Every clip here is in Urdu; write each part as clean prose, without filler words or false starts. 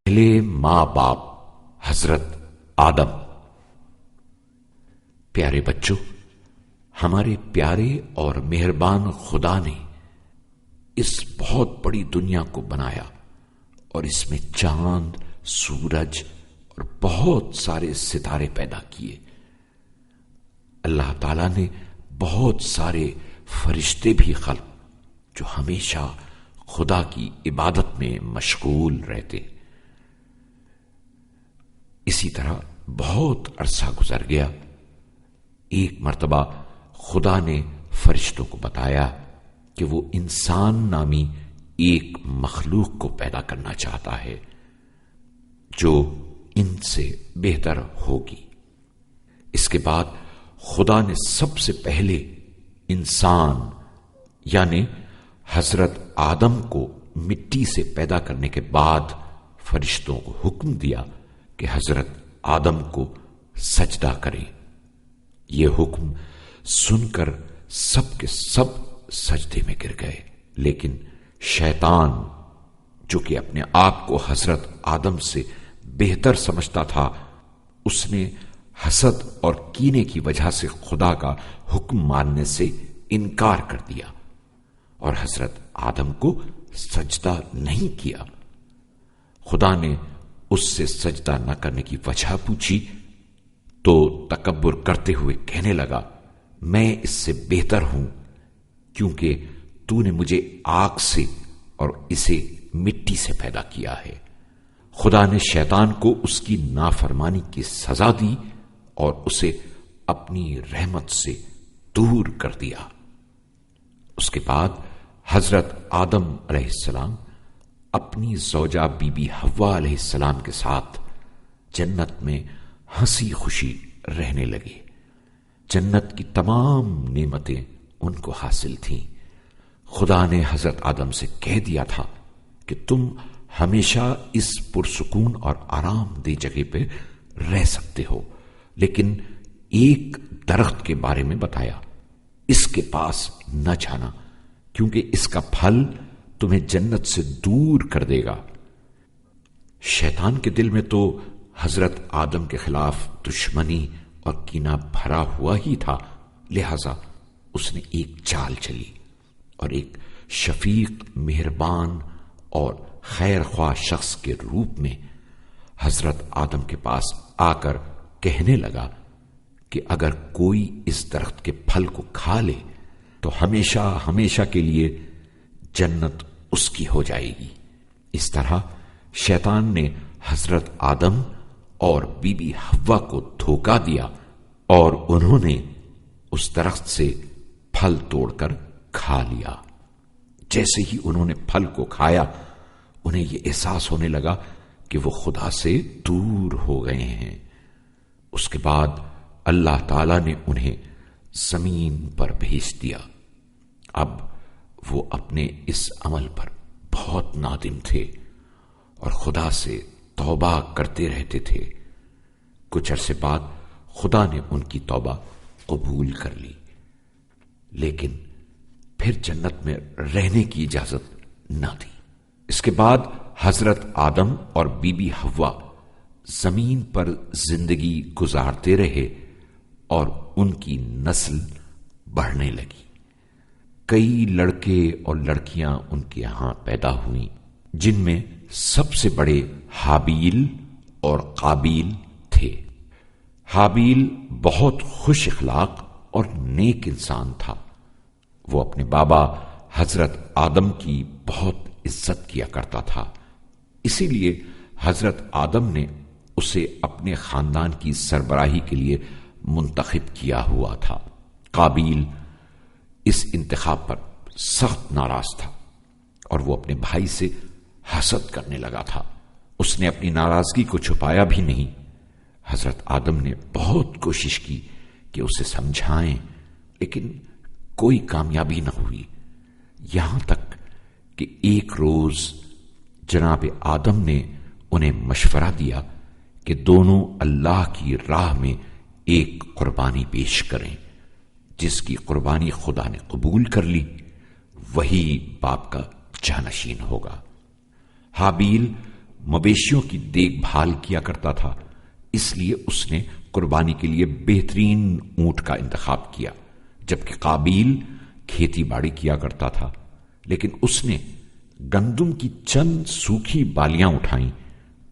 پہلے ماں باپ حضرت آدم۔ پیارے بچوں، ہمارے پیارے اور مہربان خدا نے اس بہت بڑی دنیا کو بنایا اور اس میں چاند، سورج اور بہت سارے ستارے پیدا کیے۔ اللہ تعالی نے بہت سارے فرشتے بھی خلق جو ہمیشہ خدا کی عبادت میں مشغول رہتے۔ اسی طرح بہت عرصہ گزر گیا۔ ایک مرتبہ خدا نے فرشتوں کو بتایا کہ وہ انسان نامی ایک مخلوق کو پیدا کرنا چاہتا ہے جو ان سے بہتر ہوگی۔ اس کے بعد خدا نے سب سے پہلے انسان یعنی حضرت آدم کو مٹی سے پیدا کرنے کے بعد فرشتوں کو حکم دیا کہ حضرت آدم کو سجدہ کریں۔ یہ حکم سن کر سب کے سب سجدے میں گر گئے، لیکن شیطان جو کہ اپنے آپ کو حضرت آدم سے بہتر سمجھتا تھا، اس نے حسد اور کینے کی وجہ سے خدا کا حکم ماننے سے انکار کر دیا اور حضرت آدم کو سجدہ نہیں کیا۔ خدا نے اس سے سجدہ نہ کرنے کی وجہ پوچھی تو تکبر کرتے ہوئے کہنے لگا، میں اس سے بہتر ہوں کیونکہ تو نے مجھے آگ سے اور اسے مٹی سے پیدا کیا ہے۔ خدا نے شیطان کو اس کی نافرمانی کی سزا دی اور اسے اپنی رحمت سے دور کر دیا۔ اس کے بعد حضرت آدم علیہ السلام اپنی زوجہ بی بی حوا علیہ السلام کے ساتھ جنت میں ہنسی خوشی رہنے لگے۔ جنت کی تمام نعمتیں ان کو حاصل تھیں۔ خدا نے حضرت آدم سے کہہ دیا تھا کہ تم ہمیشہ اس پرسکون اور آرام دہ جگہ پہ رہ سکتے ہو، لیکن ایک درخت کے بارے میں بتایا، اس کے پاس نہ جانا کیونکہ اس کا پھل تمہیں جنت سے دور کر دے گا۔ شیطان کے دل میں تو حضرت آدم کے خلاف دشمنی اور کینہ بھرا ہوا ہی تھا، لہذا اس نے ایک چال چلی اور ایک شفیق، مہربان اور خیر خواہ شخص کے روپ میں حضرت آدم کے پاس آ کر کہنے لگا کہ اگر کوئی اس درخت کے پھل کو کھا لے تو ہمیشہ ہمیشہ کے لیے جنت اس کی ہو جائے گی۔ اس طرح شیطان نے حضرت آدم اور بی بی حوا کو دھوکا دیا اور انہوں نے اس درخت سے پھل توڑ کر کھا لیا۔ جیسے ہی انہوں نے پھل کو کھایا، انہیں یہ احساس ہونے لگا کہ وہ خدا سے دور ہو گئے ہیں۔ اس کے بعد اللہ تعالی نے انہیں زمین پر بھیج دیا۔ اب وہ اپنے اس عمل پر بہت نادم تھے اور خدا سے توبہ کرتے رہتے تھے۔ کچھ عرصے بعد خدا نے ان کی توبہ قبول کر لی، لیکن پھر جنت میں رہنے کی اجازت نہ دی۔ اس کے بعد حضرت آدم اور بی بی حوا زمین پر زندگی گزارتے رہے اور ان کی نسل بڑھنے لگی۔ کئی لڑکے اور لڑکیاں ان کے یہاں پیدا ہوئیں، جن میں سب سے بڑے حابیل اور قابیل تھے۔ حابیل بہت خوش اخلاق اور نیک انسان تھا۔ وہ اپنے بابا حضرت آدم کی بہت عزت کیا کرتا تھا، اسی لیے حضرت آدم نے اسے اپنے خاندان کی سربراہی کے لیے منتخب کیا ہوا تھا۔ قابیل اس انتخاب پر سخت ناراض تھا اور وہ اپنے بھائی سے حسد کرنے لگا تھا۔ اس نے اپنی ناراضگی کو چھپایا بھی نہیں۔ حضرت آدم نے بہت کوشش کی کہ اسے سمجھائیں، لیکن کوئی کامیابی نہ ہوئی، یہاں تک کہ ایک روز جناب آدم نے انہیں مشورہ دیا کہ دونوں اللہ کی راہ میں ایک قربانی پیش کریں۔ جس کی قربانی خدا نے قبول کر لی وہی باپ کا جانشین ہوگا۔ حابیل مویشیوں کی دیکھ بھال کیا کرتا تھا، اس لیے اس نے قربانی کے لیے بہترین اونٹ کا انتخاب کیا، جبکہ قابیل کھیتی باڑی کیا کرتا تھا، لیکن اس نے گندم کی چند سوکھی بالیاں اٹھائیں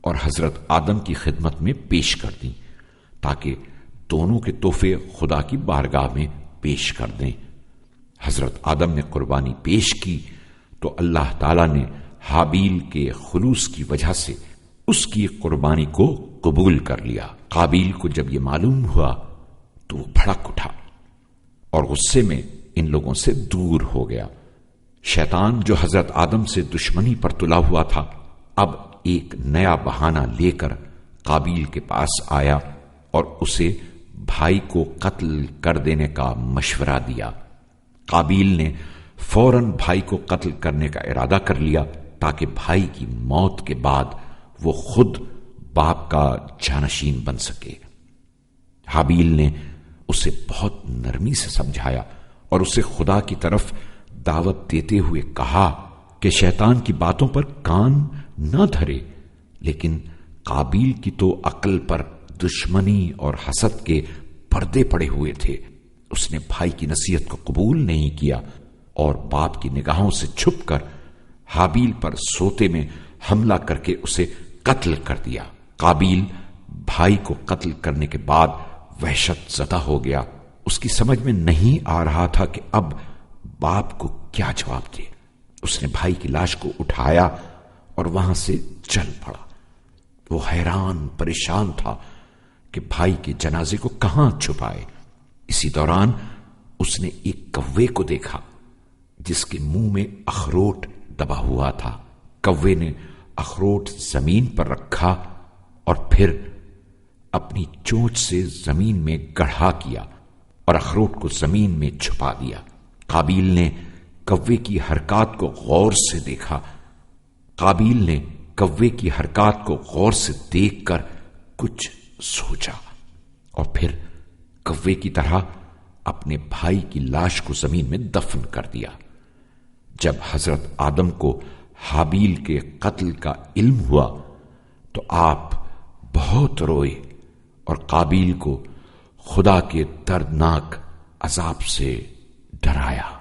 اور حضرت آدم کی خدمت میں پیش کر دیں تاکہ دونوں کے تحفے خدا کی بارگاہ میں پیش کر دیں۔ حضرت آدم نے قربانی پیش کی تو اللہ تعالیٰ نے حابیل کے خلوص کی وجہ سے اس کی قربانی کو قبول کر لیا۔ قابیل کو جب یہ معلوم ہوا تو وہ بھڑک اٹھا اور غصے میں ان لوگوں سے دور ہو گیا۔ شیطان جو حضرت آدم سے دشمنی پر تلا ہوا تھا، اب ایک نیا بہانہ لے کر قابیل کے پاس آیا اور اسے بھائی کو قتل کر دینے کا مشورہ دیا۔ قابیل نے فوراً بھائی کو قتل کرنے کا ارادہ کر لیا تاکہ بھائی کی موت کے بعد وہ خود باپ کا جانشین بن سکے۔ حابیل نے اسے بہت نرمی سے سمجھایا اور اسے خدا کی طرف دعوت دیتے ہوئے کہا کہ شیطان کی باتوں پر کان نہ دھرے، لیکن قابیل کی تو عقل پر دشمنی اور حسد کے پردے پڑے ہوئے تھے۔ اس نے بھائی کی نصیحت کو قبول نہیں کیا اور باپ کی نگاہوں سے چھپ کر حابیل پر سوتے میں حملہ کر کے اسے قتل کر دیا۔ قابیل بھائی کو قتل کرنے کے بعد وحشت زدہ ہو گیا۔ اس کی سمجھ میں نہیں آ رہا تھا کہ اب باپ کو کیا جواب دے۔ اس نے بھائی کی لاش کو اٹھایا اور وہاں سے چل پڑا۔ وہ حیران پریشان تھا کہ بھائی کے جنازے کو کہاں چھپائے۔ اسی دوران اس نے ایک کوے کو دیکھا جس کے منہ میں اخروٹ دبا ہوا تھا۔ کوے نے اخروٹ زمین پر رکھا اور پھر اپنی چونچ سے زمین میں گڑھا کیا اور اخروٹ کو زمین میں چھپا دیا۔ قابیل نے کوے کی حرکات کو غور سے دیکھا۔ قابیل نے کوے کی حرکات کو غور سے دیکھ کر کچھ سوچا اور پھر کوے کی طرح اپنے بھائی کی لاش کو زمین میں دفن کر دیا۔ جب حضرت آدم کو حابیل کے قتل کا علم ہوا تو آپ بہت روئے اور قابیل کو خدا کے دردناک عذاب سے ڈرایا۔